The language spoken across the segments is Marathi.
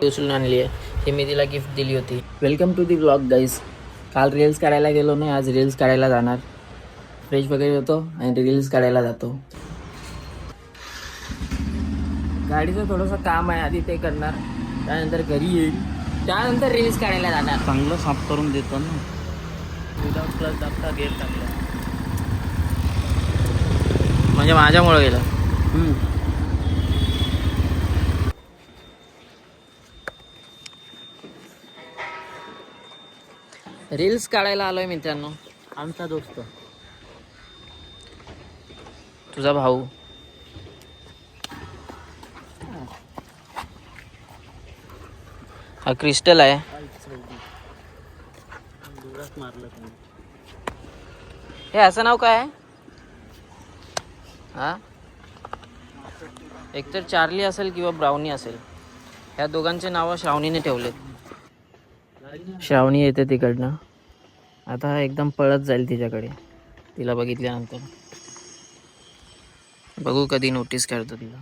उचलून आणली आहे. ही मी तिला गिफ्ट दिली होती. Welcome to the blog guys. काल रील्स काढायला गेलो नाही, आज रील्स काढायला जाणार. फ्रेश वगैरे होतो आणि रील्स काढायला जातो. गाडीचं थोडंसं काम आहे, आधी ते करणार, त्यानंतर घरी येईल, त्यानंतर रील्स काढायला जाणार. चांगलं साफ करून देतो ना. विदाउट क्लच दाबता गेअर टाकला म्हणजे माझ्यामुळं गेलं. रील्स काढायला आलोय मित्रांनो. आमचा दोस्त, तुझा भाऊ. हा क्रिस्टल आहे. मारलं हे असं नाव काय आहे? हा, एकतर चार्ली असेल किंवा ब्राउनी असेल. ह्या दोघांचे नावं श्रावणीने ठेवलेत. श्रावणी येते तिकडनं. आता एकदम पळत जाईल तिच्याकडे. तिला बघितल्यानंतर बघू कधी नोटीस करतो तिला.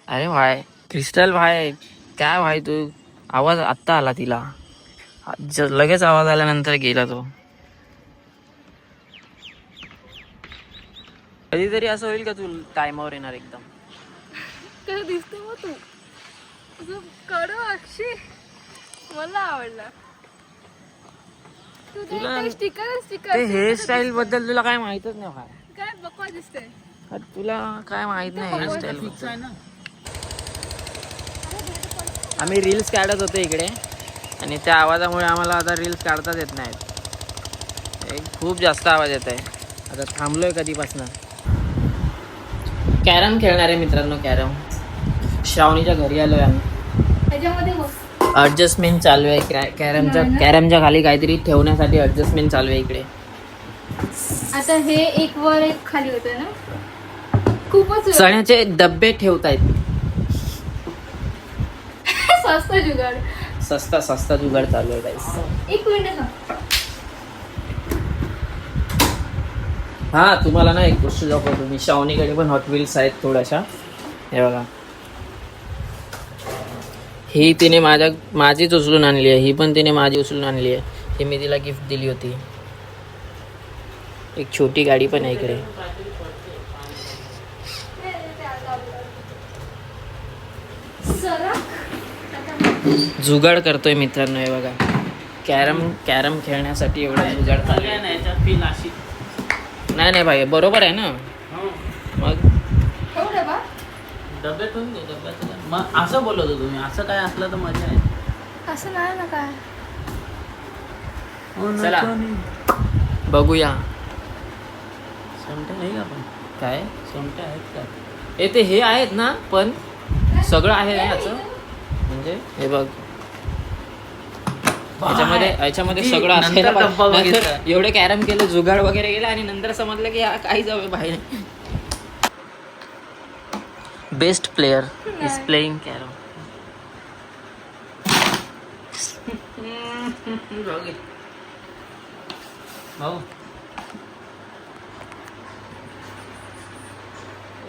अरे भाई क्रिस्टल भाई, काय भाई तू. आवाज आत्ता आला तिला, लगेच आवाज आल्यानंतर गेला तो. कधीतरी असं होईल का तू टायमावर येणार एकदम? कसं दिसतो मग तू असं कडू अक्षी. मला आवडला. तुला स्टिकर ते हेअरस्टाईल बद्दल तुला काय माहितच नाही भाई. काय बकवा दिसते. तुला काय माहित नाही हेअरस्टाईल फिक्स आहे ना. आम्ही रील्स काढत होतो इकडे आणि त्या आवाजामुळे आम्हाला आता रील्स काढताच येत नाहीत. खूप जास्त आवाज येत आहे. आता थांबलोय कधीपासून. कॅरम खेळणार आहे मित्रांनो. कॅरम श्रावणीच्या घरी आलोय आम्ही. त्याच्यामध्ये ॲडजस्टमेंट चालू आहे. कॅरमच्या खाली काहीतरी ठेवण्यासाठी ॲडजस्टमेंट चालू आहे इकडे. आता हे एक वर एक खाली होतं ना. खूपच चण्याचे डब्बे ठेवतायत. स्वस्त जुगाड. सस्ता जुगाड चालू आहे गाईस. एक मिनिट थांब. हा, तुम्हाला ना एक गोष्ट दाखवतो मी. श्रावणीकडे पण हॉट व्हील्स आहेत थोड्याशा. हे बघा, ही तिने माझीच उचलून आणली आहे. ही पण तिने माझी उचलून आणली आहे. ही मी तिला गिफ्ट दिली होती. एक छोटी गाडी पण आहे इकडे. जुगाड करतोय मित्रांनो. हे बघा, कॅरम खेळण्यासाठी एवढा जुगाड चालू आहे. नाही भाई, बरोबर आहे ना. मग डब्यातून मग असं बोलत होतो तुम्ही. असं काय असलं तर मजा आहे. असं नाही ना काय. चला बघूया. समट्या नाही का पण? काय समट्या आहेत का? येते हे आहेत ना, पण सगळं आहे याचं. म्हणजे हे बघ, याच्यामध्ये सगळं असं. एवढे कॅरम केलं, जुगाड वगैरे केलं आणि नंतर समजलं की काही जाऊ बाहेर. Best player is playing carrom. भाऊ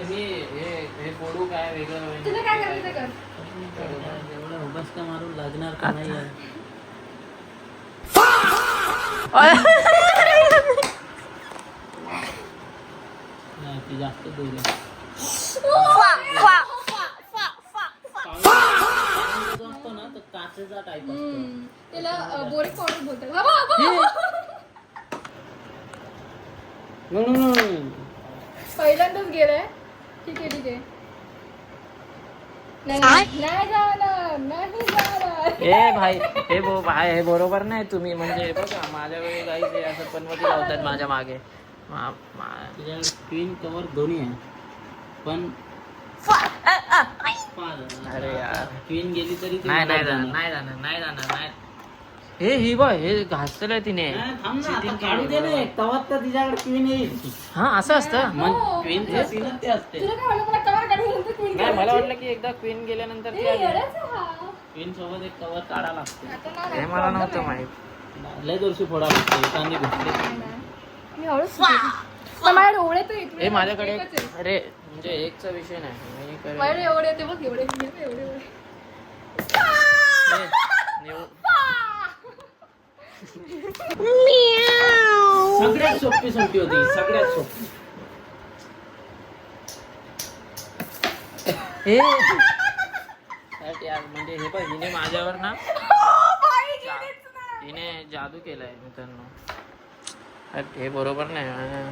हे फोडू काय वेगळं. तुला काय करायचं कर. एवढा उभासका मारून लागणार का नाही यार. नाही, ती जास्त दूर आहे. असतो ना तर काचेचा टाईप असतो. त्याला बोरिक पावडर बोलतात. पहिल्यांदाच गेलाय. ठीक आहे. नाही जाणार. हे भाई हे बरोबर नाही. तुम्ही म्हणजे बघा, माझ्या वेळी काही ते असं पनवती लावतात माझ्या मागे. स्क्रीन कव्हर दोन्ही आहे पण अरे यार, ट्विन गेली तरी नाही जाणार. हे ही बघ हे घासलंय तिने थांब ना, आता Cheating काढू दे केलंय. ना, तेव्हाच तर तिच्याकडे क्वीन येईल. हा असं असतं मग क्वीनचं सीनच ते असते. तुला काय वाटलं मला कवर काढून नंतर queen नाही मला काढायची? वाटलं की एकदा क्वीन गेल्यानंतर ती ए, आली. येडाच आहे हा. क्वीन सोबत एक कवर काढा लागते. आता नाही, हे नाही, मला problem नव्हतं आहे. माहित. लय जोरशी फोडा लागते, एकाने घुसले. नाही, नाही. मी हळूच पण माझ्या डोळे तर इकडे हे माझ्याकडे एकच आहे. अरे म्हणजे एकचा विषय नाही मी करेन. माझ्याकडे एवढे होते बघ एवढे एवढे एवढे हे, निव- सगळ्यात सोपी होती सगळ्यात सोपी. हे हट यार, म्हणजे हे बघ हिने माझ्यावर ना हिने जादू केलाय मित्रांनो. हट, हे बरोबर नाही.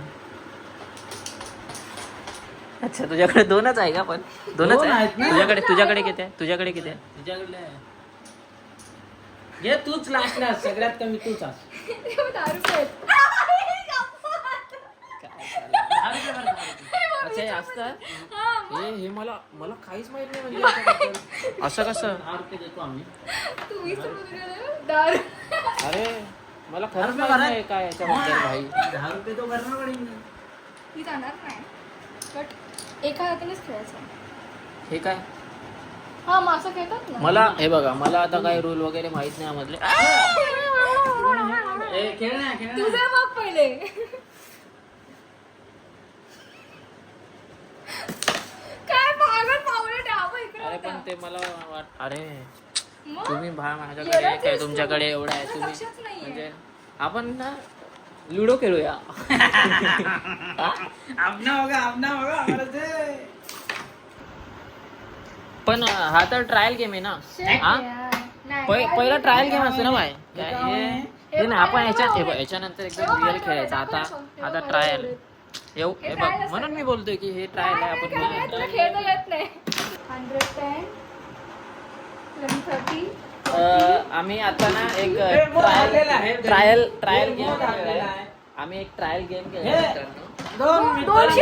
अच्छा तुझ्याकडे दोनच आहे का पण दोनच दोन आहे आहेत ना. तुझ्याकडे किती आहे तुझ्याकडे किती आहे तुझ्याकडले आहे. घे तूच लास्टला, सगळ्यात कमी तूच आस. दारू पेत. अच्छा हे असतात हे मला मला काहीच माहित नाही म्हणजे याच्याबद्दल. असं कसं 10 रुपये देतो आम्ही. तू 20 रुपये दिले दारू. अरे मला खरंच रुपये माहित भरा. नाही काय याच्याबद्दल भाई 10 रुपये तो भरणं पडेल. ती जाणार नाही बट एका हातानेच खेळायचं. हे काय हा मग असं खेळतात ना. मला हे बघा मला आता काही रूल वगैरे माहित नाही यामधले. ए, खेळ ना, खेळ ना. तुझे बघ पहिले. काय पागल पावले डाव इकडे अरे होता. पण ते मला अरे मग? तुम्ही माझ्याकडे येडाच आहे काय आहेस तू. तुमच्याकडे एवढं आहे तुझं तुम्ही लक्षच नाहीये. म्हणजे आपण ना लुडो खेळूया. आपना होगा हमारा ते. पण हा तर ट्रायल गेम आहे ना Shit हा यार. नाही, पहिला काय ट्रायल नाही. गेम असतो ना बाय हे काय आहे? हे नाही आपण याच्यानंतर एकदम रिअल खेळायचं आता ट्रायल येऊ हे बघ म्हणून मी बोलतोय की हे ट्रायल आहे आपण काय बोलूया. तुला खेळता येत नाही. 110 130 आम्ही आता ना एक मग झालेला आहे. ट्रायल गेम मग झालेला आहे. आम्ही एक ट्रायल गेम हे, केला 210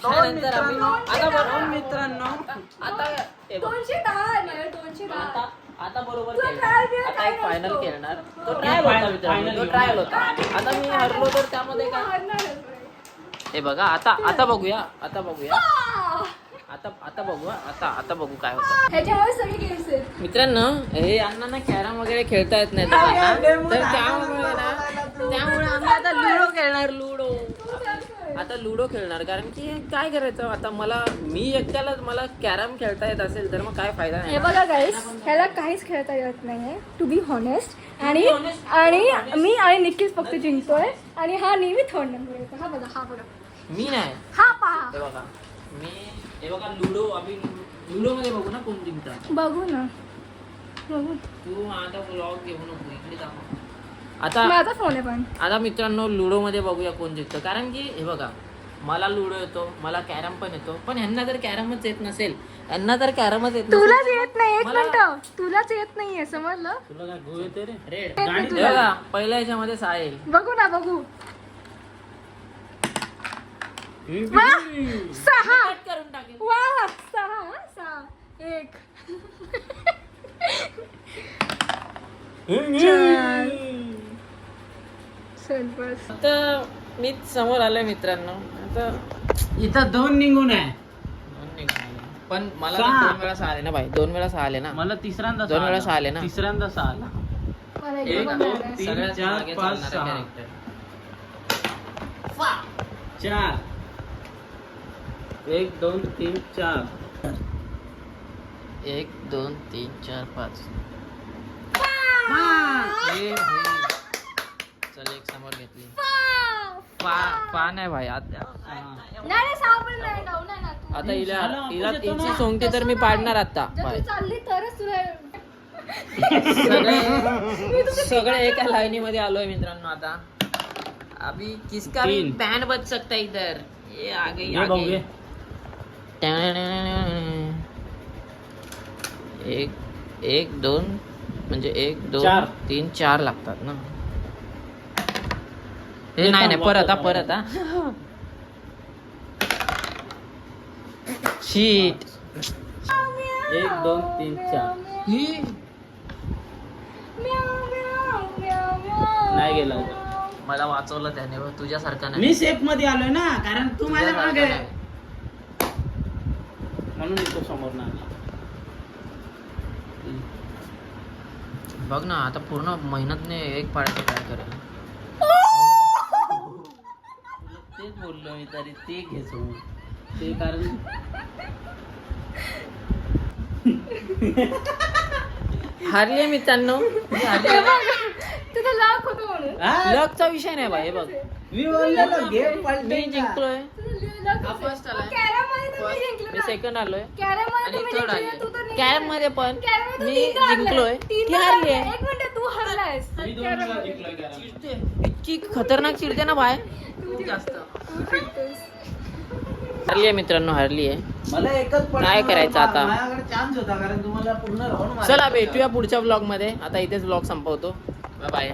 त्यानंतर आम्ही आता बरोबर मित्रांनो आता हे बघ. 210 आहे माझ्याकडे 210. आता बरोबर तुला खेळणार. trial game आता काय एक फायनल नसतो. खेळणार तो ट्रायल होता मित्रांनो तो ट्रायल होता आता मी हरलो तर त्यामध्ये तू काय हारणारच बाई. हे बघा आता बघूया आता बघूया आता बघू काय होतं ह्याच्यामुळे सगळे गेम्स आहेत. मित्रांनो हे यांना ना कॅरम वगैरे खेळता येत नाही दोघांना. तर त्यामुळे आम्ही आता लुडो खेळणार आता लुडो खेळणार कारण की काय करायचं आता मी एकट्याला मला कॅरम खेळता येत असेल तर मग काय फायदा हे नाही बघा गाईस ह्याला काहीच खेळता येत नाहीये टू बी हॉनेस्ट आणि मी आणि निखिल फक्त जिंकतोय आणि हा नेहमी थर्ड नंबर येतो. हा बघा मी नाही हा पहा हे बघा लुडो मध्ये बघू ना कोण जिंकतात बघू ना बघू तू आता ब्लॉग घेऊ नको इकडे दाखव आता माझा फोन आहे पण आता मित्रांनो लुडो मध्ये बघूया कोण जिंकतं कारण की हे बघा मला लुडो येतो मला कॅरम पण येतो पण ह्यांना जर कॅरमच येत नसेल तुलाच येत नाही एक मला- मिनिट तुलाच येत नाहीये समजलं. तुला काय गो येते रे? रेड गाडी हे बघा पहिल्या ह्याच्यामध्ये साहेल बघू ना बघू वा 6 करून टाकेल वा 6 1 चल बस आता मी समोर आलोय मित्रांनो आता इथं 2 निघून आहे. दोन निघाले. पण मला ना सहा. 2 वेळा 6 आले ना भाई 2 वेळा 6 आले ना मला तिसऱ्यांदा 2 वेळा 6 आले ना तिसऱ्यांदा 6 आला. मला एक, एकदम दोन, बघायचं. तीन, सगळ्यात 4, मागे 5, चालणारा 6. character. 4 1 2 3 4 1 2 3 4 5 चल एक समोर घेतली पा नाही भाई आता नाही सापड नाही डाऊन आहे ना तू आता हिला झालं, हिला आपण येतो हिची ना. सोंगटी तर मी पाडणार आता जर भाई तू चालली तरच तुला सगळे एका लाईनी मध्ये आलोय मित्रांनो आता अभी किसका भी 3. बैंड बज सकता है इधर ये आगे ये भाऊ आगे ये. एक दोन म्हणजे 1 2 4. 3 4 लागतात ना हे हे नाही थांब, परत वापस. हा शीट 1 2 3 4 ही नाही गेला तो. मला वाचवलं त्याने बघ, तुझ्यासारखं नाही. मी सेफ मध्ये आलोय ना, कारण तू माझ्या तुझ्यासारखं मागे नाही. म्हणून येतो समोर ना. बघ ना आता पूर्ण मेहनतने एक पाण्याचं काय करेल. तेच बोललो मी तरी ते घे समोर. ते कारण हारली मित्रांनो. तुझं लाख होतो म्हणून हा? लकचा विषय नाही बाई. हे बघ मी बोललेलो गेम मी पलटे जिंकलोय. तुझं फर्स्ट आलाय. कॅरममध्ये तर मी जिंकलो मी ना. सेकंड आलोय कॅरममध्ये आणि तुम्ही थर्ड जिंकले, तू तर आलोय. नाही. कॅरम मध्ये पण कॅरममध्ये तू मी तीनदा हरलाय. जिंकलोय, ती तीनदा हारली हरलाय. आहे. एक मिनिट, तू हरलायस मी 2 वेळा जिंकलोय कॅरम. इतकी खतरनाक चिडते ना बाय. खूप जास्त हारली आहे मित्रांनो, हारली आहे. मला एकच point काय करायचं होता. आता? माझ्याकडे चान्स होता कारण तुम्हाला पूर्ण राऊंड चला भेटूया पुढच्या ब्लॉग मध्ये. आता इथेच ब्लॉग संपवतो. Bye bye.